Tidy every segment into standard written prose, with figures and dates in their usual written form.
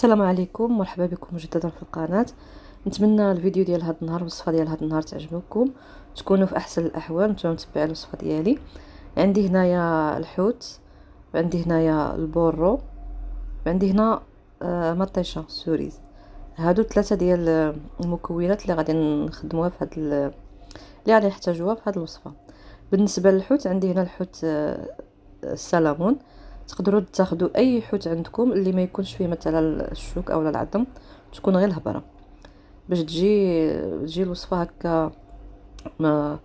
السلام عليكم، مرحبا بكم مجددا في القناه. نتمنى الفيديو ديال هذا النهار والوصفه ديال هذا النهار تعجبكم، تكونوا في احسن الاحوال. نتوما متبعين الوصفه ديالي. عندي هنايا الحوت، وعندي هنايا البورو، وعندي هنا مطيشه سوريز. هادو ثلاثه ديال المكونات اللي غادي نخدموها في اللي غادي نحتاجوها في هذه الوصفه. بالنسبه للحوت، عندي هنا الحوت السلمون. تقدروا تاخذوا اي حوت عندكم اللي ما يكونش فيه مثلا الشوك او العظم، تكون غير الهبره، باش تجي الوصفه هكا ما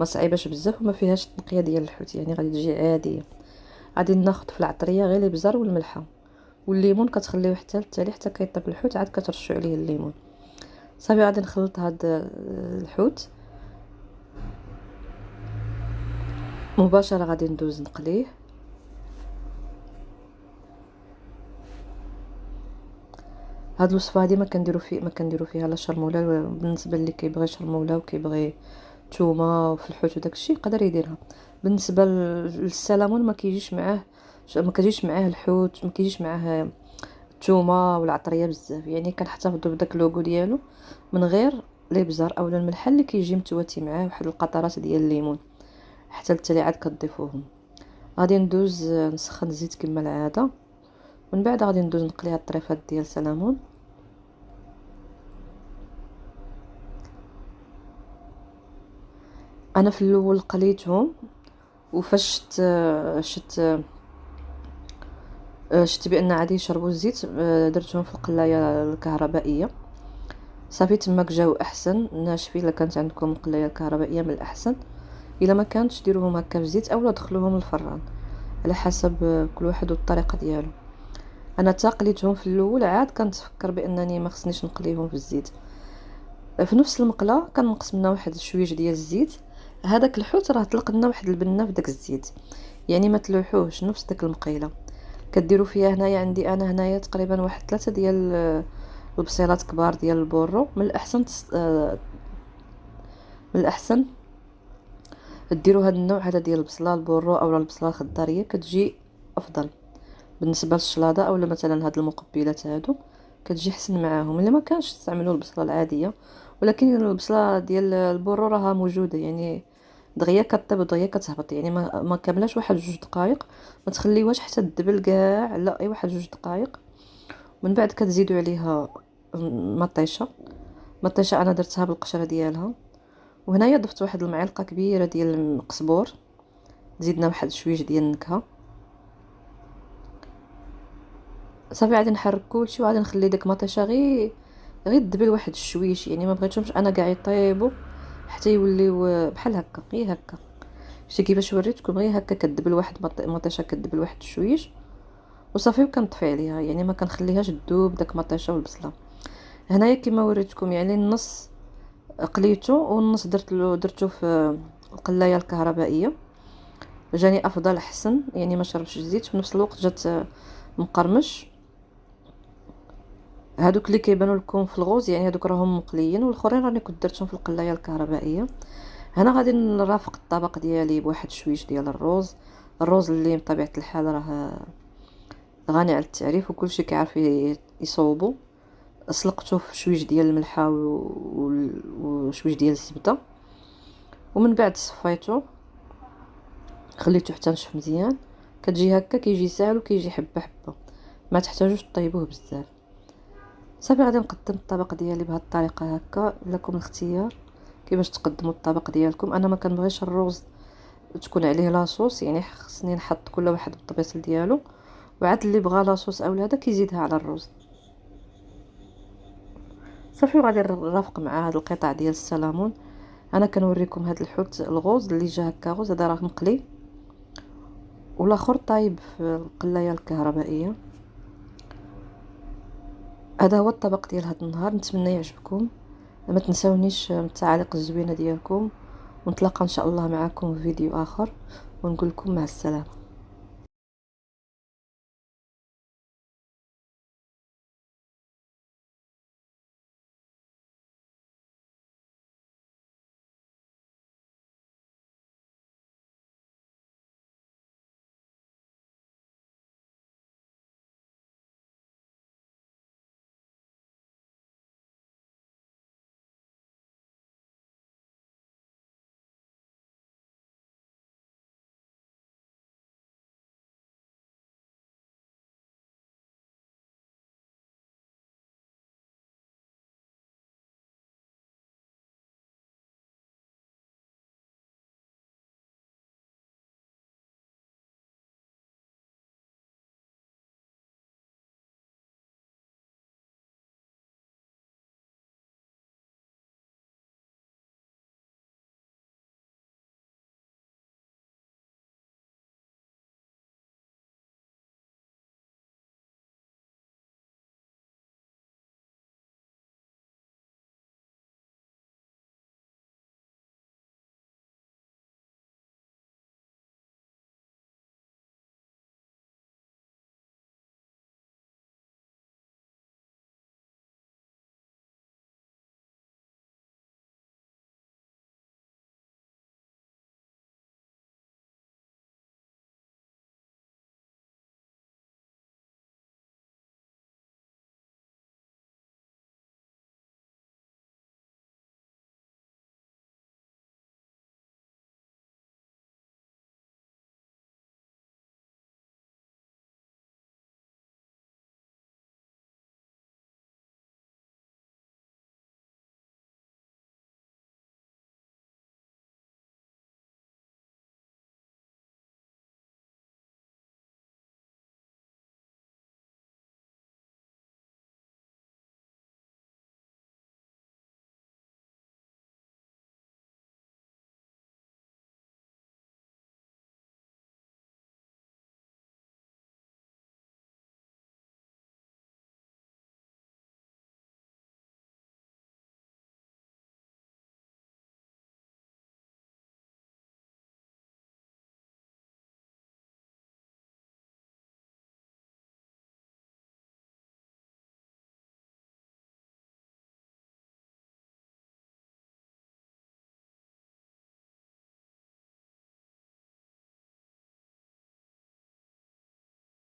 صعيباش بزاف وما فيهاش التنقيه ديال الحوت، يعني غادي تجي عاديه. غادي ناخذ في العطريه غير الابزار والملحه والليمون، كتخليوه حتى التالي حتى كيطيب الحوت، عاد كترشوا عليه الليمون. صافي غادي نخلط هاد الحوت مباشره، غادي ندوز نقليه. هاد الوصفه هادي ما كنديرو فيها لا شرموله. بالنسبه اللي كيبغي شرموله وكيبغي تومه وفي الحوت وداكشي يقدر يديرها. بالنسبه للسلمون ما كيجيش معاه الحوت، ما كيجيش معاه التومه والعطريه بزاف، يعني كنحتفظوا بداك اللوغو ديالو من غير الابزار اولا الملح اللي كيجي متواتي معاه واحد القطرات ديال الليمون حتى التالي عاد كتضيفوهم. غادي ندوز نسخن الزيت كما العاده، ومن بعد غادي ندوز نقلي هاد الطريفات ديال السلمون. انا في الاول قليتهم، وفاش شت بان عادي يشربوا الزيت، درتهم في القلايه الكهربائيه. صافي تماك جاو احسن ناشفين. الا كانت عندكم القلايه الكهربائيه من الاحسن، الا ما كانتش ديروهم هكا في الزيت اولا دخلوهم الفران، على حسب كل واحد والطريقه ديالو. انا تقليتهم في الاول، عاد كنتفكر بانني ما خصنيش نقليهم في الزيت. في نفس المقله كنقص منها واحد شويش ديال الزيت. هذاك الحوت راه طلق لنا واحد البنه في داك الزيت، يعني ما تلوحوهش نفس داك المقيله. كديروا فيها هنايا، عندي انا هنايا تقريبا واحد 3 ديال البصيلات كبار ديال البورو. من الاحسن ديروا هذا النوع هذا ديال البصله البورو او البصله الخضاريه، كتجي افضل بالنسبه للشلاضه اولا مثلا هاد المقبلات هادو، كتجي حسن معاهم. الا ما كانش تستعملوا البصله العاديه، ولكن البصله ديال البورو راها موجوده، يعني دغيا كطيب ودغيا كتهبط، يعني ما كاملاش واحد 2 دقائق، ما تخليوهاش حتى تدبل كاع، لا اي واحد 2 دقائق. من بعد كتزيدوا عليها مطيشه انا درتها بالقشره ديالها. وهنايا ضفت واحد المعلقه كبيره ديال القزبور، زيدنا واحد شويش ديال النكهه. صافي غادي نحرك كلشي وغادي نخلي داك مطيشه غير تدبل واحد الشويش، يعني ما بغيتهمش انا كاع يطيبوا حتى يوليو بحال هكا، غير هكا. شتي كيفاش وريتكم؟ غير هكا كتدبل واحد مطيشه، كتدبل واحد الشويش وصافي، وكنطفي عليها، يعني ما كنخليهاش تذوب داك مطيشه والبصله. هنايا كما وريتكم، يعني النص قليته والنص درتو في القلايه الكهربائيه، جاني افضل احسن، يعني ما شربش الزيت في نفس الوقت جات مقرمش. هادوك اللي كيبانوا لكم في الغوز يعني هادوك راهم مقليين، والاخرين راني كنت درتهم في القلايه الكهربائيه. هنا غادي نرافق الطبق ديالي بواحد شويش ديال الروز اللي بطبيعه الحال راه غني على التعريف وكلشي كيعرف يصوبو. سلقته في شويش ديال الملحه وشويش ديال الزبده، ومن بعد صفيته خليته حتى نشف مزيان. كتجي هكا، كيجي ساهل وكيجي حبه حبه، ما تحتاجوش طيبوه بزاف. صافي غادي نقدم الطبق ديالي بهذه الطريقه هكا. لكم الاختيار كيفاش تقدموا الطبق ديالكم. انا ما كنبغيش الرز تكون عليه لاصوص، يعني خصني نحط كل واحد بالطبيصل ديالو، وعاد اللي بغى لاصوص اولا هذا كيزيدها على الرز. صافي وغادي نرافق مع هاد القطع ديال السلمون. انا كنوريكم هاد الحوت الغوز اللي جا هكا غوز، هذا راه مقلي والاخر طايب في القلايه الكهربائيه. هذا هو الطبق ديال هاد النهار، نتمنى يعجبكم. ما تنساونيش من التعاليق الزوينه ديالكم، ونتلاقى ان شاء الله معكم في فيديو اخر، ونقول لكم مع السلامه.